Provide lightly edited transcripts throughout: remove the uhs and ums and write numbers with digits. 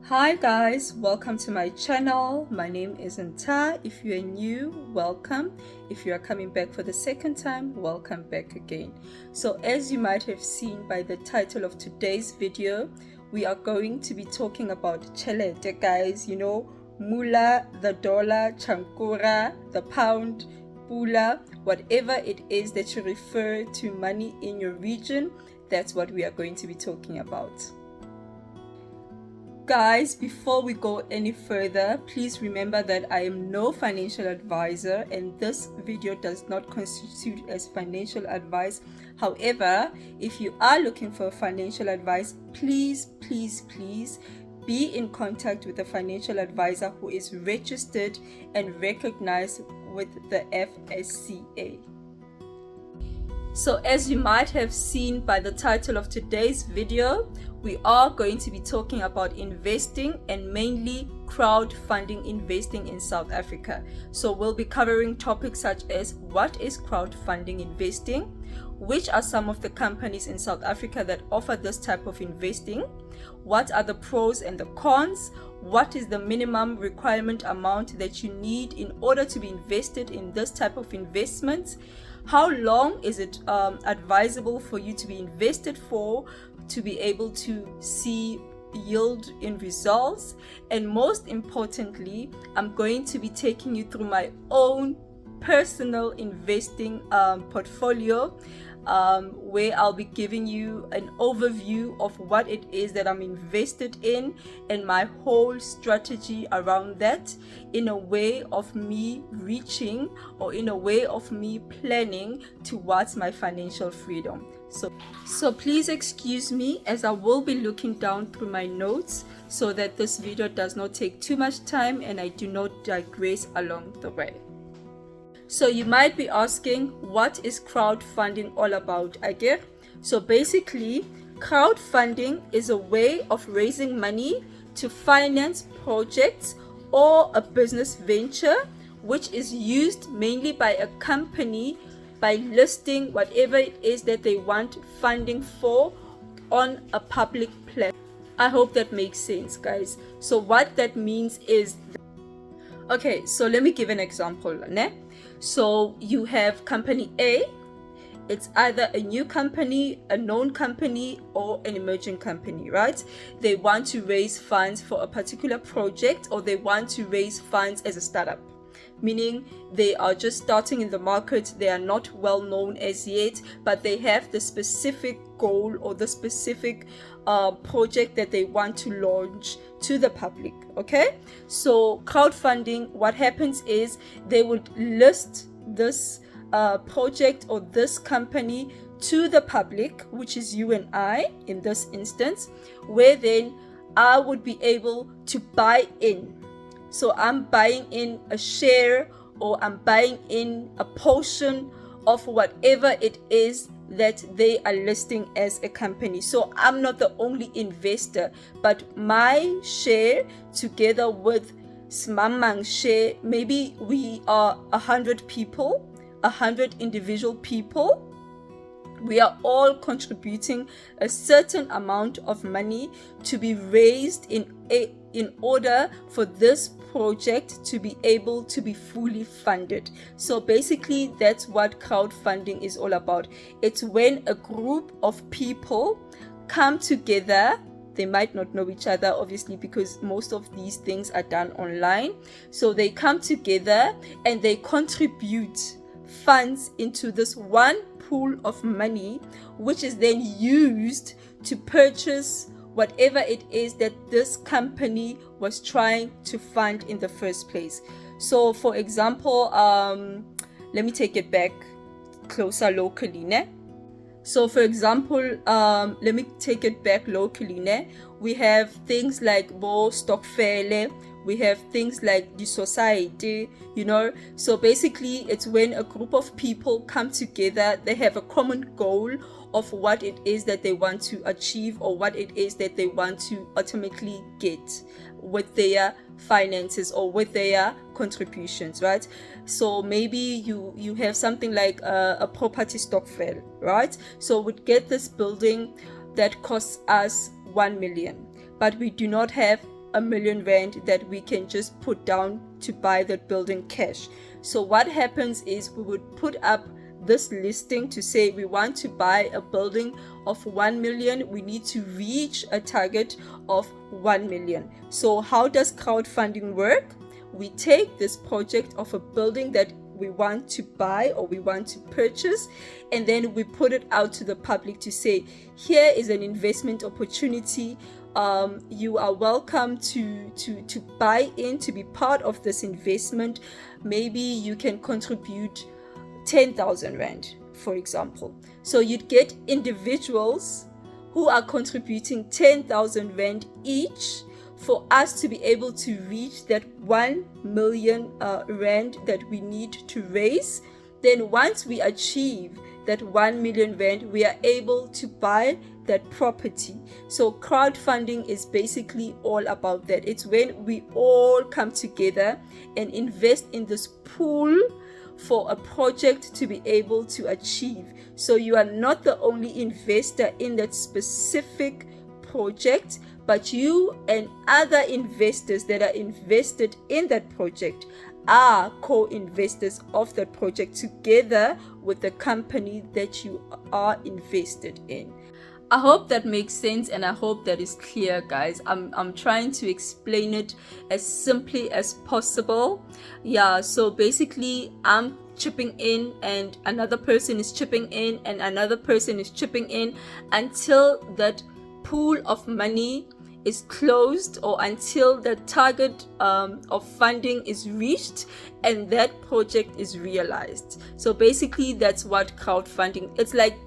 Hi guys, welcome to my channel. My name is Nta. If you are new, welcome. If you are coming back for the second time, welcome back again. So as you might have seen by the title of today's video, we are going to be talking about chelete, guys. You know, mula, the dollar, chankura, the pound, pula, whatever it is that you refer to money in your region, that's what we are going to be talking about. Guys, before we go any further, please remember that I am no financial advisor and this video does not constitute as financial advice. However, if you are looking for financial advice, please be in contact with a financial advisor who is registered and recognized with the FSCA. So as you might have seen by the title of today's video, we are going to be talking about investing and mainly crowdfunding investing in South Africa. So we'll be covering topics such as what is crowdfunding investing, which are some of the companies in South Africa that offer this type of investing, what are the pros and the cons, what is the minimum requirement amount that you need in order to be invested in this type of investments, how long is it advisable for you to be invested for to be able to see yield in results, and most importantly, I'm going to be taking you through my own personal investing portfolio, where I'll be giving you an overview of what it is that I'm invested in and my whole strategy around that, in a way of me reaching or in a way of me planning towards my financial freedom. So please excuse me as I will be looking down through my notes so that this video does not take too much time and I do not digress along the way. So you might be asking, what is crowdfunding all about, Agir? So basically, crowdfunding is a way of raising money to finance projects or a business venture, which is used mainly by a company by listing whatever it is that they want funding for on a public platform. I hope that makes sense, guys. So what that means is, okay, so let me give an example, né? So you have company A. It's either a new company, a known company, or an emerging company, right? They want to raise funds for a particular project, or they want to raise funds as a startup, meaning they are just starting in the market. They are not well known as yet, but they have the specific goal or the specific project that they want to launch to the public. Okay, so crowdfunding, what happens is they would list this project or this company to the public, which is you and I in this instance, where then I would be able to buy in. So I'm buying in a share or I'm buying in a portion of whatever it is that they are listing as a company. So I'm not the only investor, but my share together with Smamang's share, maybe we are 100 people, 100 individual people. We are all contributing a certain amount of money to be raised in order for this project to be able to be fully funded. So basically, that's what crowdfunding is all about. It's when a group of people come together. They might not know each other, obviously, because most of these things are done online. So they come together and they contribute funds into this one pool of money, which is then used to purchase whatever it is that this company was trying to fund in the first place. So for example, let me take it back closer locally, ne? So for example, let me take it back locally, ne? We have things like bo stokfele, we have things like the society, you know. So basically, it's when a group of people come together, they have a common goal of what it is that they want to achieve or what it is that they want to ultimately get with their finances or with their contributions, right? So maybe you have something like a property stokvel, right? So we'd get this building that costs us 1 million, but we do not have 1,000,000 rand that we can just put down to buy that building cash. So what happens is we would put up this listing to say we want to buy a building of 1 million. We need to reach a target of 1 million. So how does crowdfunding work? We take this project of a building that we want to buy or we want to purchase, and then we put it out to the public to say, here is an investment opportunity. You are welcome to buy in, to be part of this investment. Maybe you can contribute 10,000 rand, for example. So you'd get individuals who are contributing 10,000 rand each for us to be able to reach that 1 million rand that we need to raise. Then once we achieve that 1 million rand, we are able to buy that property. So crowdfunding is basically all about that. It's when we all come together and invest in this pool for a project to be able to achieve. So you are not the only investor in that specific project, but you and other investors that are invested in that project are co-investors of that project together with the company that you are invested in. I hope that makes sense, and I hope that is clear, guys. I'm trying to explain it as simply as possible. Yeah, so basically I'm chipping in and another person is chipping in and another person is chipping in until that pool of money is closed, or until the target of funding is reached and that project is realized. So basically that's what crowdfunding, it's like,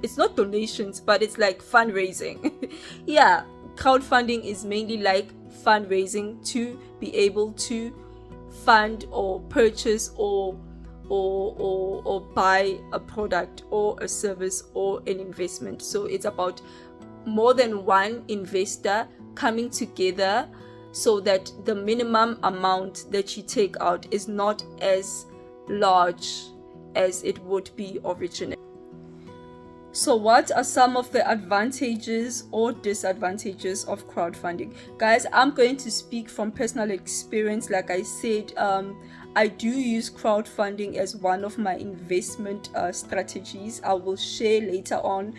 it's not donations, but it's like fundraising. Yeah, crowdfunding is mainly like fundraising to be able to fund or purchase or buy a product or a service or an investment. So it's about more than one investor coming together so that the minimum amount that you take out is not as large as it would be originally. So what are some of the advantages or disadvantages of crowdfunding? Guys, I'm going to speak from personal experience. Like I said, I do use crowdfunding as one of my investment strategies. I will share later on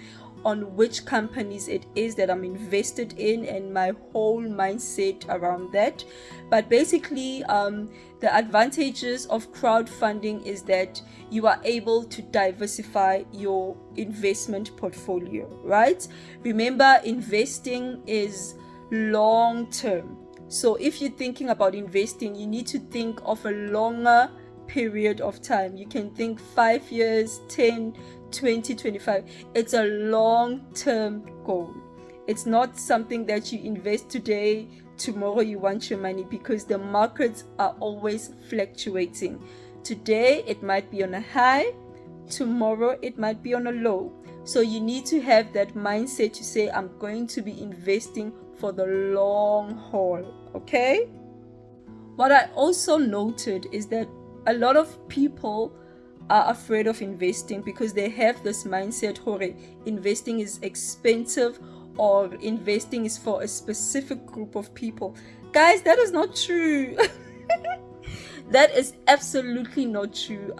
which companies it is that I'm invested in and my whole mindset around that. But basically, the advantages of crowdfunding is that you are able to diversify your investment portfolio, right? Remember, investing is long term. So if you're thinking about investing, you need to think of a longer period of time. You can think 5 years, 10, 20, 25. It's a long-term goal. It's not something that you invest today, tomorrow you want your money, because the markets are always fluctuating. Today it might be on a high, tomorrow it might be on a low. So you need to have that mindset to say, I'm going to be investing for the long haul, okay? What I also noted is that a lot of people are afraid of investing because they have this mindset, hore, investing is expensive or investing is for a specific group of people. Guys, that is not true. That is absolutely not true.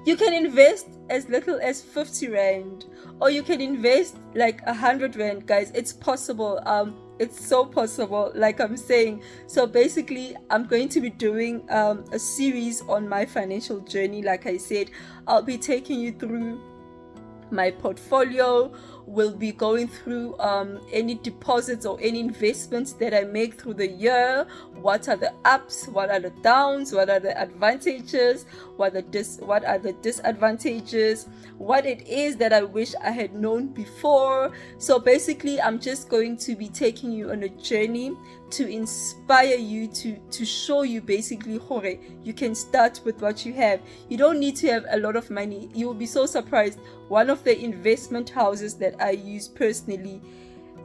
You can invest as little as 50 rand, or you can invest like 100 rand, guys. It's possible. It's so possible, like I'm saying. So basically, I'm going to be doing a series on my financial journey. Like I said, I'll be taking you through my portfolio. We'll be going through any deposits or any investments that I make through the year. What are the ups? What are the downs? What are the advantages? What are the disadvantages? What it is that I wish I had known before. So basically, I'm just going to be taking you on a journey to inspire you, to show you basically, hore, you can start with what you have. You don't need to have a lot of money. You will be so surprised. One of the investment houses that I use personally,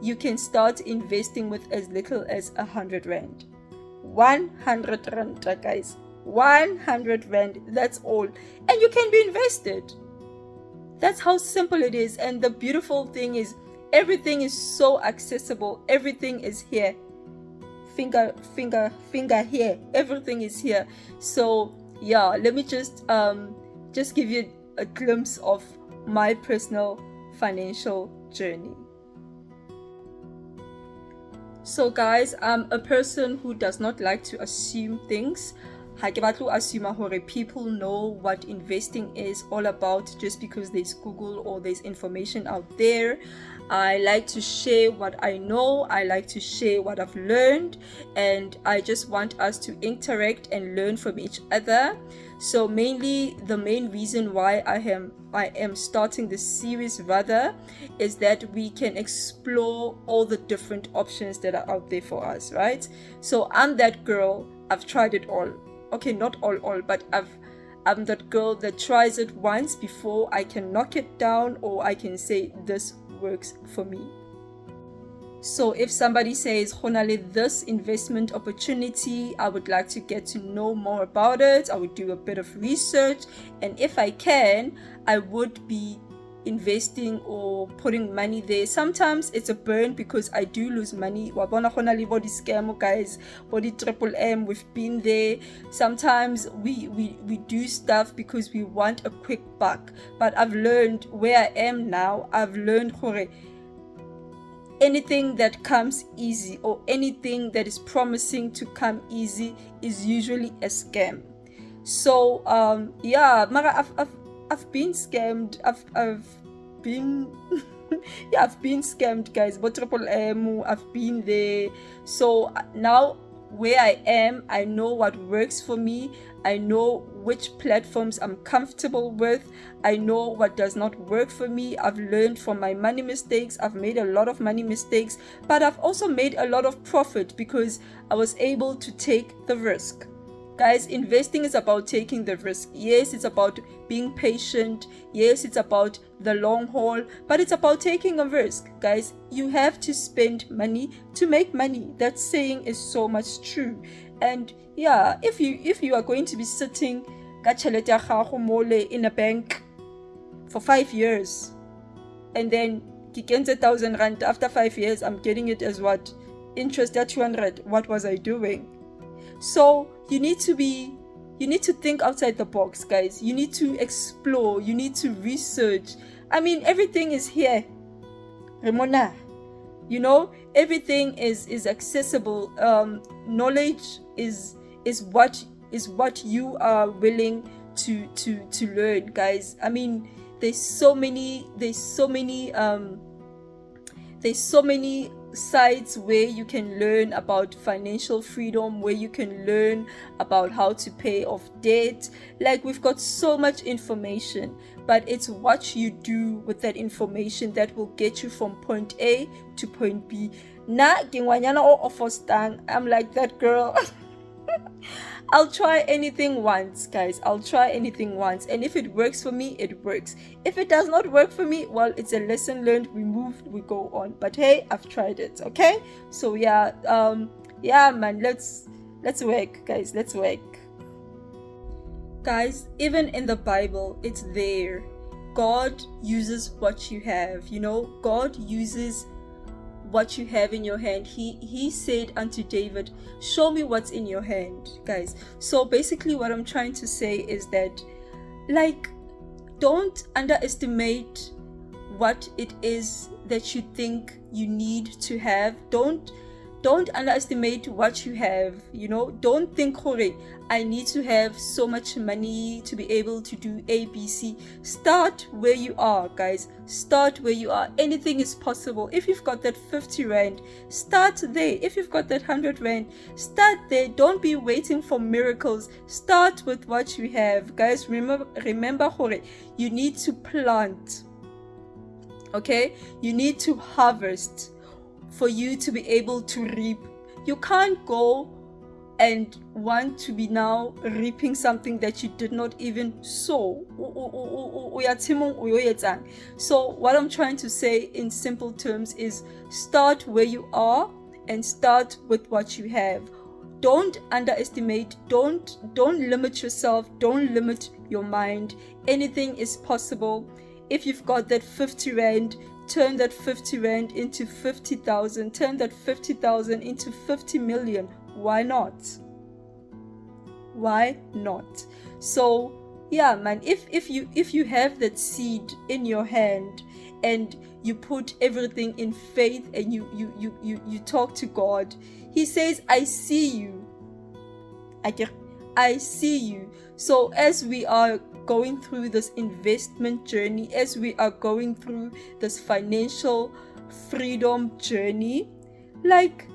you can start investing with as little as 100 rand. 100 rand, guys. 100 rand, that's all. And you can be invested. That's how simple it is. And the beautiful thing is, everything is so accessible. Everything is here. finger here. Everything is here. So yeah, let me just give you a glimpse of my personal financial journey. So guys, I'm a person who does not like to assume things. Ha ke batlo assume hore people know what investing is all about just because there's Google or there's information out there. I like to share what I know. I like to share what I've learned, and I just want us to interact and learn from each other. So mainly the main reason why I am starting this series rather is that we can explore all the different options that are out there for us, right? So I'm that girl. I've tried it all. Okay, not all, but I'm that girl that tries it once before I can knock it down or I can say this works for me. So if somebody says, Honale, this investment opportunity, I would like to get to know more about it. I would do a bit of research, and if I can, I would be investing or putting money there. Sometimes it's a burn because I do lose money. Wabona Honale body scam, guys, body triple M, we've been there. Sometimes we do stuff because we want a quick buck. But I've learned where I am now. I've learned hore, anything that comes easy or anything that is promising to come easy is usually a scam. So yeah, Mara, I've been scammed. I've been yeah, I've been scammed, guys. But triple M, I've been there. So now where I am, I know what works for me. I know which platforms I'm comfortable with. I know what does not work for me. I've learned from my money mistakes. I've made a lot of money mistakes, but I've also made a lot of profit because I was able to take the risk. Guys, investing is about taking the risk. Yes, it's about being patient. Yes, it's about the long haul, but it's about taking a risk. Guys, you have to spend money to make money. That saying is so much true. And yeah, if you are going to be sitting in a bank for 5 years, and then get 1,000 rand after 5 years, I'm getting it as what? Interest at 200. What was I doing? So you need to think outside the box, guys. You need to explore. You need to research. I mean, everything is here. Ramona, you know, everything is accessible. Knowledge is what you are willing to learn, guys. I mean, there's so many sites where you can learn about financial freedom, where you can learn about how to pay off debt. Like, we've got so much information, but it's what you do with that information that will get you from point A to point B. I'm like that girl. I'll try anything once, guys. I'll try anything once, and if it works for me, it works. If it does not work for me, well, it's a lesson learned. We move, we go on. But hey, I've tried it. Okay, so yeah, man, let's work, guys. Let's work, guys. Even in the Bible, it's there. God uses what you have. You know, God uses what you have in your hand. He said unto David, show me what's in your hand, guys. So basically what I'm trying to say is that, like, don't underestimate what it is that you think you need to have. Don't underestimate what you have. You know, don't think, hore, I need to have so much money to be able to do ABC. Start where you are, guys. Start where you are. Anything is possible. If you've got that 50 rand, start there. If you've got that 100 rand, start there. Don't be waiting for miracles. Start with what you have, guys. Remember, hore, you need to plant. Okay, you need to harvest for you to be able to reap. You can't go and want to be now reaping something that you did not even sow. So what I'm trying to say in simple terms is, start where you are and start with what you have. Don't underestimate. Don't limit yourself. Don't limit your mind. Anything is possible. If you've got that 50 rand, turn that 50 rand into 50,000, turn that 50,000 into 50 million. Why not? Why not? So yeah, man, if you have that seed in your hand and you put everything in faith and you talk to God, he says, I see you. I see you. So as we are going through this investment journey, as we are going through this financial freedom journey, like,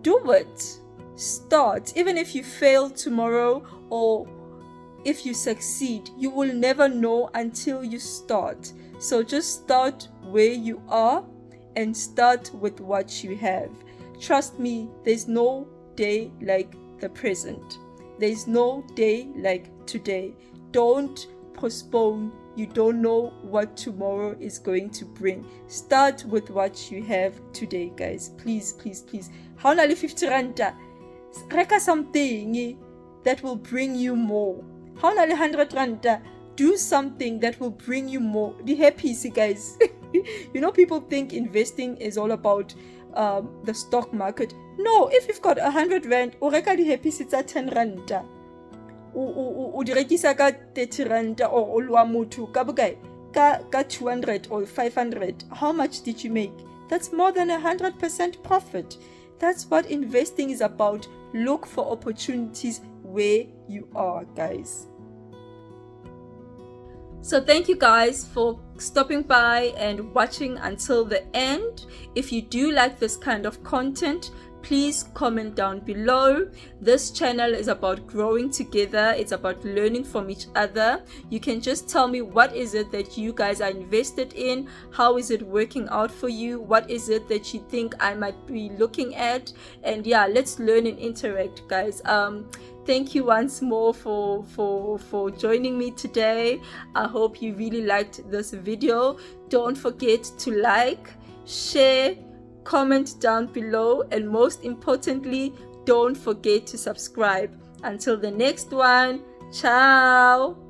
do it. Start. Even if you fail tomorrow or if you succeed, you will never know until you start. So just start where you are and start with what you have. Trust me, there's no day like the present. There's no day like today. Don't postpone. You don't know what tomorrow is going to bring. Start with what you have today, guys. Please, please, please. How na le 50 ranta? Reka something that will bring you more. How na le 100 ranta? Do something that will bring you more. The happy, see, guys. You know, people think investing is all about the stock market. No, if you've got 100 rand, o reka di happy sits at 10 ranta. O di rekisa ka 30 ranta, or o lwa motho ka bokae? Ka 200 or 500. How much did you make? That's more than 100% profit. That's what investing is about. Look for opportunities where you are, guys. So thank you guys for stopping by and watching until the end. If you do like this kind of content, please comment down below. This channel is about growing together. It's about learning from each other. You can just tell me what is it that you guys are invested in. How is it working out for you? What is it that you think I might be looking at? And yeah, let's learn and interact, guys. Thank you once more for joining me today. I hope you really liked this video. Don't forget to like, share, comment down below, and most importantly, don't forget to subscribe. Until the next one, ciao.